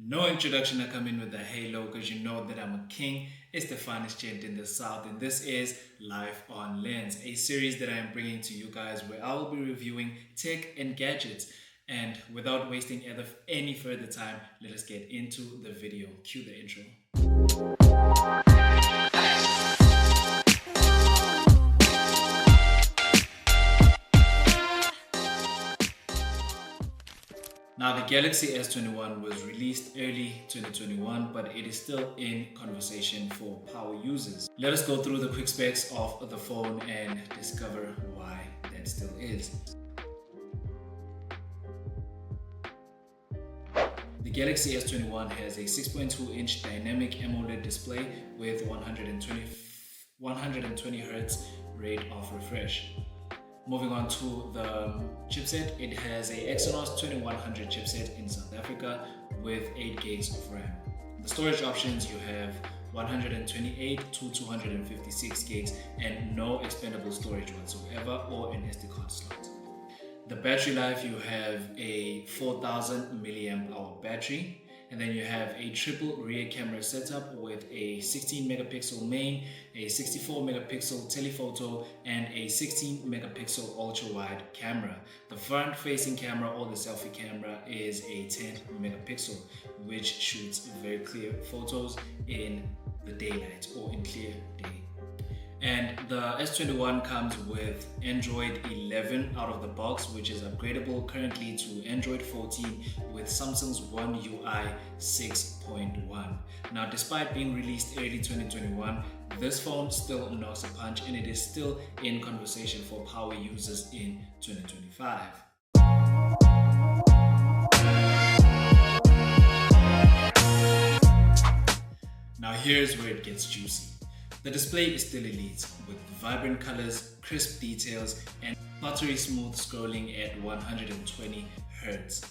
No introduction to come in with a halo because you know that I'm a king. It's the finest gent in the south, and this is Life on Lens, a series that I am bringing to you guys where I will be reviewing tech and gadgets. And without wasting any further time, let us get into the video. Cue the intro. Now, the Galaxy S21 was released early 2021, but it is still in conversation for power users. Let us go through the quick specs of the phone and discover why that still is. The Galaxy S21 has a 6.2-inch dynamic AMOLED display with 120 Hz rate of refresh. Moving on to the chipset, it has a Exynos 2100 chipset in South Africa with 8 gigs of RAM. The storage options, you have 128 to 256 gigs and no expandable storage whatsoever or an SD card slot. The battery life, you have a 4000 milliamp hour battery, and then you have a triple rear camera setup with a 16 megapixel main, a 64 megapixel telephoto, and a 16 megapixel ultra wide camera. The front facing camera or the selfie camera is a 10 megapixel, which shoots very clear photos in the daylight or in clear day. And the S21 comes with Android 11 out of the box, which is upgradable currently to Android 14 with Samsung's One UI 6.1. Now, despite being released early 2021, this phone still knocks a punch and it is still in conversation for power users in 2025. Now, here's where it gets juicy. The display is still elite with vibrant colors, crisp details, and buttery smooth scrolling at 120 Hz.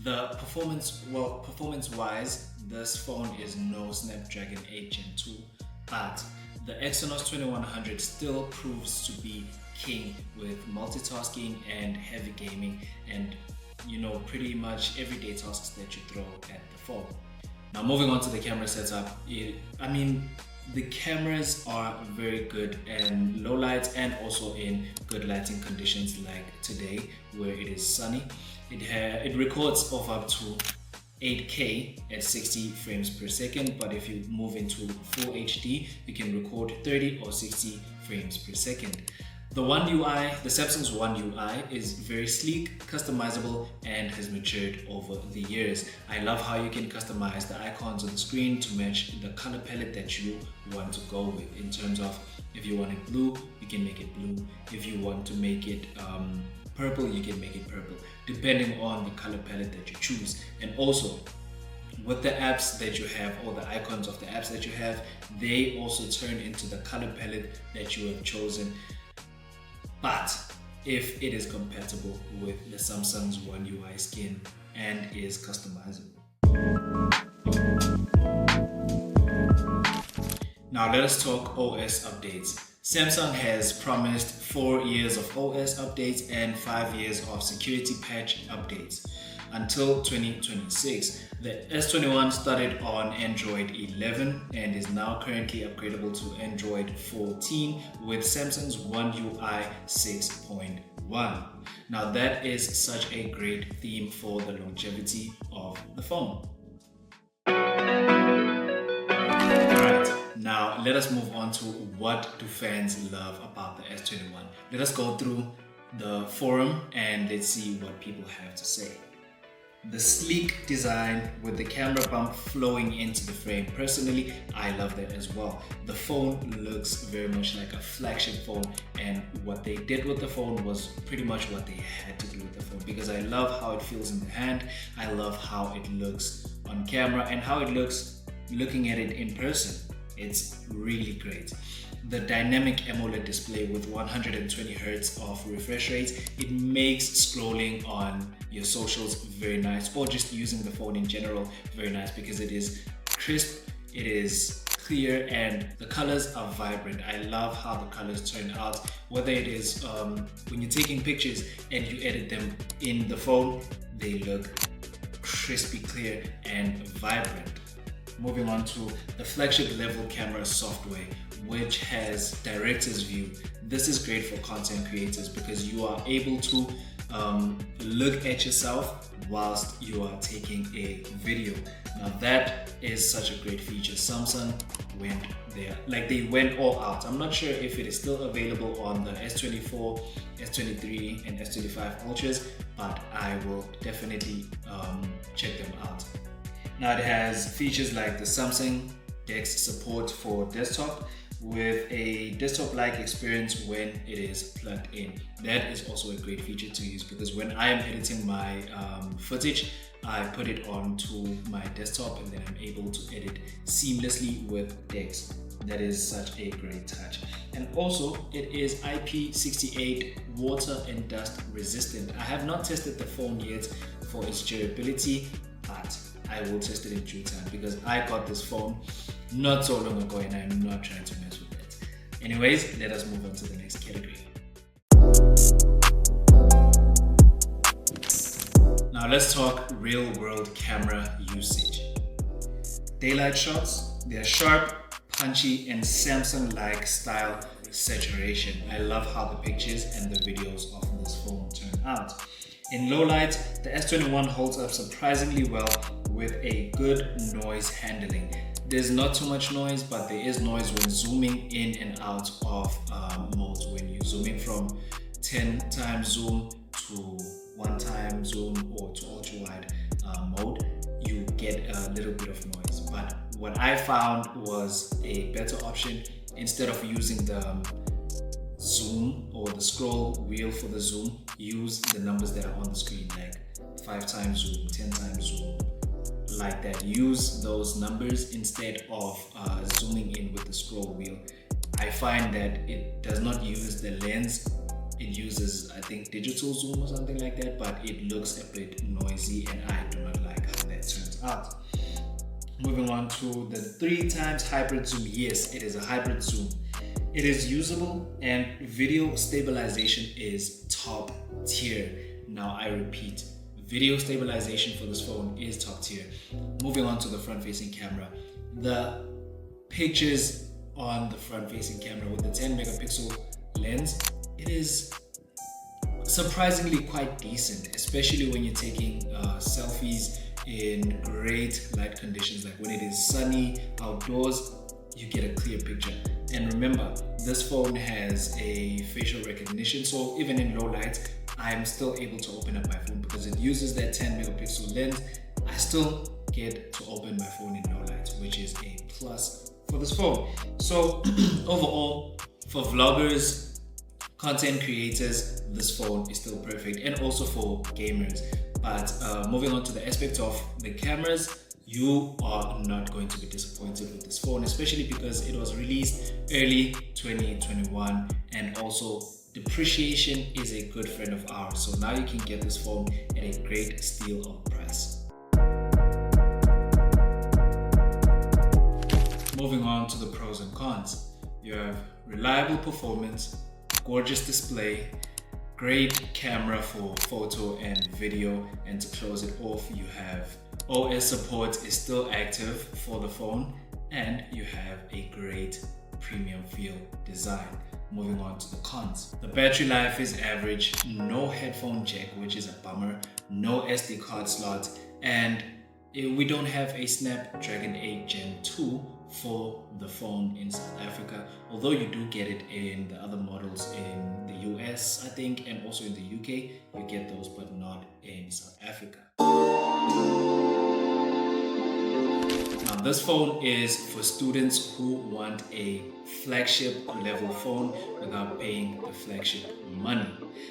The performance-wise, this phone is no Snapdragon 8 Gen 2, but the Exynos 2100 still proves to be king with multitasking and heavy gaming and, pretty much everyday tasks that you throw at the phone. Now, moving on to the camera setup, the cameras are very good in low light and also in good lighting conditions like today where it is sunny. It records of up to 8K at 60 frames per second, but if you move into full HD, you can record 30 or 60 frames per second. The Samsung's One UI is very sleek, customizable, and has matured over the years. I love how you can customize the icons on the screen to match the color palette that you want to go with. In terms of if you want it blue, you can make it blue. If you want to make it purple, you can make it purple, depending on the color palette that you choose. And also, with the apps that you have or the icons of the apps that you have, they also turn into the color palette that you have chosen. But if it is compatible with the Samsung's One UI skin and is customizable. Now let us talk OS updates. Samsung has promised 4 years of OS updates and 5 years of security patch updates until 2026. The S21 started on Android 11 and is now currently upgradable to Android 14 with Samsung's One UI 6.1. Now that is such a great theme for the longevity of the phone. Alright, now let us move on to what do fans love about the S21. Let us go through the forum and let's see what people have to say. The sleek design with the camera bump flowing into the frame. Personally, I love that as well. The phone looks very much like a flagship phone, and what they did with the phone was pretty much what they had to do with the phone because I love how it feels in the hand. I love how it looks on camera and how it looks looking at it in person. It's really great. The dynamic AMOLED display with 120 Hz of refresh rate, it makes scrolling on your socials very nice, or just using the phone in general very nice because it is crisp, it is clear, and the colors are vibrant. I love how the colors turn out, whether it is when you're taking pictures and you edit them in the phone, they look crispy clear and vibrant. Moving on to the flagship level camera software, which has director's view. This is great for content creators because you are able to look at yourself whilst you are taking a video. Now that is such a great feature. Samsung went there, like they went all out. I'm not sure if it is still available on the S24, S23 and S25 Ultras, but I will definitely check them out. Now it has features like the Samsung DeX support for desktop with a desktop-like experience when it is plugged in. That is also a great feature to use because when I am editing my footage, I put it onto my desktop and then I'm able to edit seamlessly with DeX. That is such a great touch. And also it is IP68 water and dust resistant. I have not tested the phone yet for its durability, but I will test it in due time because I got this phone not so long ago and I'm not trying to mess with it. Anyways, let us move on to the next category. Now let's talk real world camera usage. Daylight shots, they're sharp, punchy and Samsung-like style saturation. I love how the pictures and the videos of this phone turn out. In low light, the S21 holds up surprisingly well with a good noise handling. There's not too much noise, but there is noise when zooming in and out of modes. When you're zooming from 10 times zoom to 1 time zoom or to ultra wide mode, you get a little bit of noise. But what I found was a better option. Instead of using the zoom or the scroll wheel for the zoom, use the numbers that are on the screen, like 5 times zoom, 10 times zoom, like that. Use those numbers instead of zooming in with the scroll wheel. I find that it does not use the lens. It uses, I think, digital zoom or something like that, but it looks a bit noisy and I do not like how that turns out. Moving on to the 3 times hybrid zoom. Yes, it is a hybrid zoom. It is usable and video stabilization is top tier. Now I repeat, video stabilization for this phone is top tier. Moving on to the front facing camera. The pictures on the front facing camera with the 10 megapixel lens, it is surprisingly quite decent, especially when you're taking selfies in great light conditions, like when it is sunny outdoors, you get a clear picture. And remember, this phone has a facial recognition, so even in low light, I'm still able to open up my phone because it uses that 10 megapixel lens. I still get to open my phone in low light, which is a plus for this phone. So overall, for vloggers, content creators, this phone is still perfect, and also for gamers. But moving on to the aspect of the cameras, you are not going to be disappointed with this phone, especially because it was released early 2021 and also depreciation is a good friend of ours. So now you can get this phone at a great steal of price. Moving on to the pros and cons. You have reliable performance, gorgeous display, great camera for photo and video, and to close it off, you have OS support is still active for the phone, and you have a great premium feel design. Moving on to the cons. The battery life is average, no headphone jack, which is a bummer, no SD card slot, and we don't have a Snapdragon 8 Gen 2 for the phone in South Africa, although you do get it in the other models in the US, I think, and also in the UK. You get those, but not in South Africa. Now, this phone is for students who want a flagship level phone without paying the flagship money.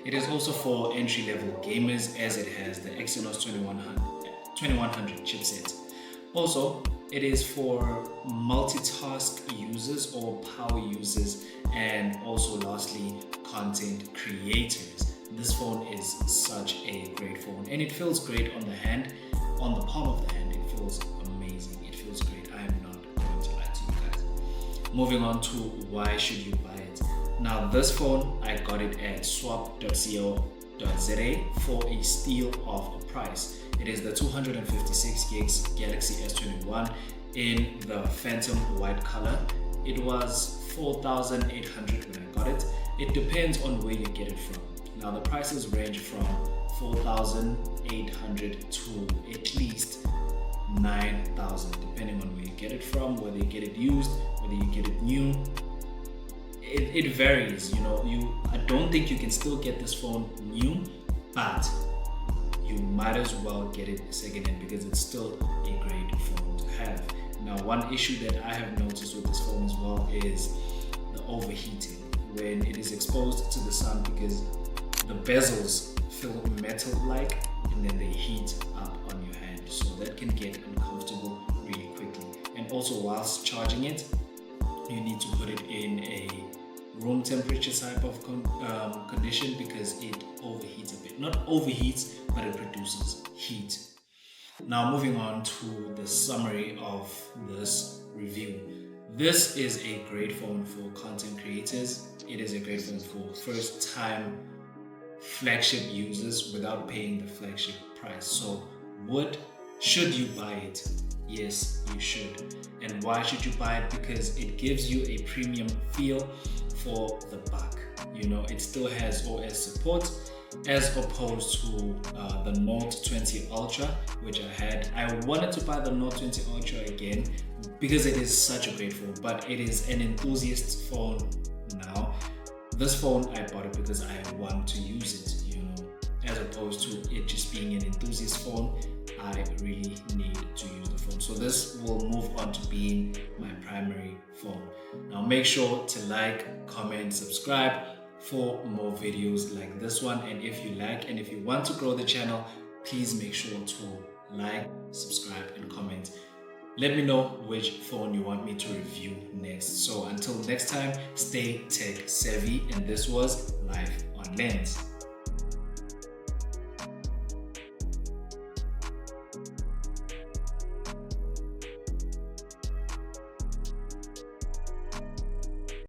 It is also for entry-level gamers as it has the Exynos 2100 chipset. Also, it is for multitask users or power users, and also lastly, content creators. This phone is such a great phone and it feels great on the hand, on the palm of the hand. It feels amazing. It feels great. I am not going to lie to you guys. Moving on to why should you buy it. Now this phone, I got it at swap.co.za for a steal of a price. It is the 256 gigs Galaxy S21 in the Phantom white color. It was 4,800 when I got it. It depends on where you get it from. Now the prices range from 4,800 to at least 9,000 depending on where you get it from, whether you get it used, whether you get it new. It varies, you know. I don't think you can still get this phone new, but you might as well get it secondhand because it's still a great phone to have. Now, one issue that I have noticed with this phone as well is the overheating when it is exposed to the sun, because the bezels feel metal-like and then they heat up on your hand, so that can get uncomfortable really quickly. And also, whilst charging it, you need to put it in a room temperature type of condition because it overheats a bit. Not overheats, but it produces heat. Now moving on to the summary of this review. This is a great phone for content creators. It is a great phone for first time flagship users without paying the flagship price. So should you buy it? Yes, you should. And why should you buy it? Because it gives you a premium feel for the buck. You know, it still has OS support as opposed to the Note 20 Ultra, which I had. I wanted to buy the Note 20 Ultra again because it is such a great phone, but it is an enthusiast phone now. This phone, I bought it because I want to use it, you know, as opposed to it just being an enthusiast phone. I really need to use the phone. So this will move on to being my primary phone. Now make sure to like, comment, subscribe for more videos like this one. And if you like and if you want to grow the channel, please make sure to like, subscribe and comment. Let me know which phone you want me to review next. So until next time, stay tech savvy, and this was Life on Lens.